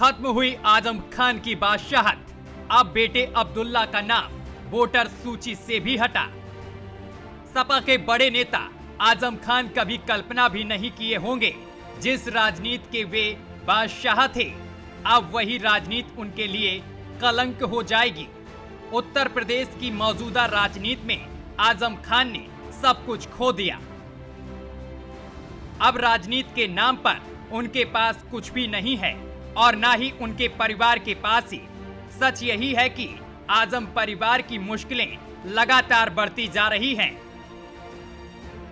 खत्म हुई आजम खान की बादशाहत। अब बेटे अब्दुल्ला का नाम वोटर सूची से भी हटा। सपा के बड़े नेता आजम खान कभी कल्पना भी नहीं किए होंगे जिस राजनीति के वे बादशाह थे, अब वही राजनीति उनके लिए कलंक हो जाएगी। उत्तर प्रदेश की मौजूदा राजनीति में आजम खान ने सब कुछ खो दिया। अब राजनीति के नाम पर उनके पास कुछ भी नहीं है और ना ही उनके परिवार के पास ही। सच यही है कि आजम परिवार की मुश्किलें लगातार बढ़ती जा रही हैं।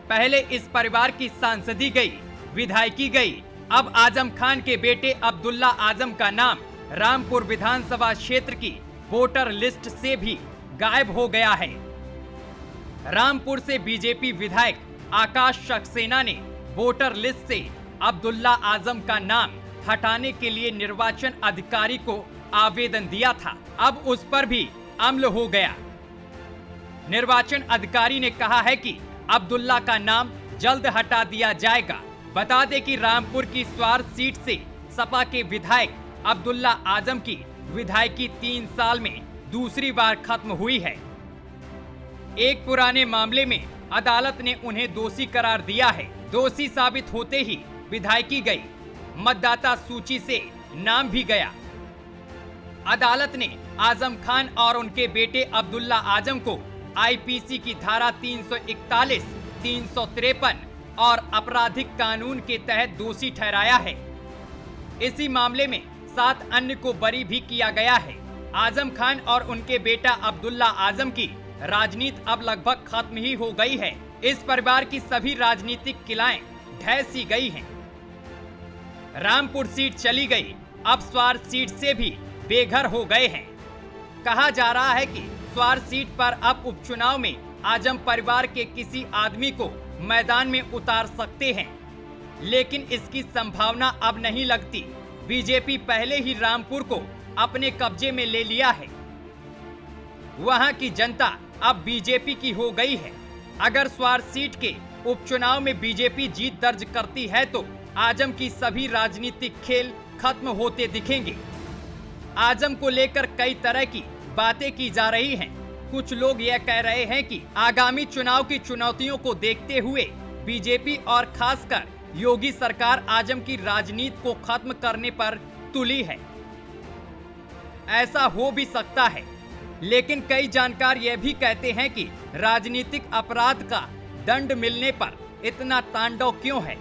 पहले इस परिवार की सांसदी गई, विधायकी गई, अब आजम खान के बेटे अब्दुल्ला आजम का नाम रामपुर विधानसभा क्षेत्र की वोटर लिस्ट से भी गायब हो गया है। रामपुर से बीजेपी विधायक आकाश सक्सेना ने वोटर लिस्ट से अब्दुल्ला आजम का नाम हटाने के लिए निर्वाचन अधिकारी को आवेदन दिया था। अब उस पर भी अमल हो गया। निर्वाचन अधिकारी ने कहा है कि अब्दुल्ला का नाम जल्द हटा दिया जाएगा। बता दें कि रामपुर की स्वार सीट से सपा के विधायक अब्दुल्ला आजम की विधायकी 3 साल में दूसरी बार खत्म हुई है। एक पुराने मामले में अदालत ने उन्हें दोषी करार दिया है। दोषी साबित होते ही विधायकी गई, मतदाता सूची से नाम भी गया। अदालत ने आजम खान और उनके बेटे अब्दुल्ला आजम को आईपीसी की धारा 341, 353 और आपराधिक कानून के तहत दोषी ठहराया है। इसी मामले में 7 अन्य को बरी भी किया गया है। आजम खान और उनके बेटा अब्दुल्ला आजम की राजनीति अब लगभग खत्म ही हो गई है। इस परिवार की सभी राजनीतिक किलाएं ढह सी गई हैं। रामपुर सीट चली गई, अब स्वार सीट से भी बेघर हो गए हैं। कहा जा रहा है कि स्वार सीट पर अब उपचुनाव में आजम परिवार के किसी आदमी को मैदान में उतार सकते हैं, लेकिन इसकी संभावना अब नहीं लगती। बीजेपी पहले ही रामपुर को अपने कब्जे में ले लिया है। वहां की जनता अब बीजेपी की हो गई है। अगर स्वार सीट के उपचुनाव में बीजेपी जीत दर्ज करती है तो आजम की सभी राजनीतिक खेल खत्म होते दिखेंगे। आजम को लेकर कई तरह की बातें की जा रही हैं। कुछ लोग यह कह रहे हैं कि आगामी चुनाव की चुनौतियों को देखते हुए बीजेपी और खासकर योगी सरकार आजम की राजनीति को खत्म करने पर तुली है। ऐसा हो भी सकता है, लेकिन कई जानकार यह भी कहते हैं कि राजनीतिक अपराध का दंड मिलने पर इतना तांडव क्यों है।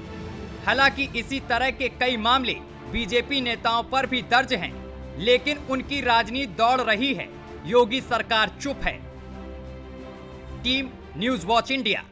हालांकि इसी तरह के कई मामले बीजेपी नेताओं पर भी दर्ज हैं, लेकिन उनकी राजनीति दौड़ रही है। योगी सरकार चुप है। Team news watch India.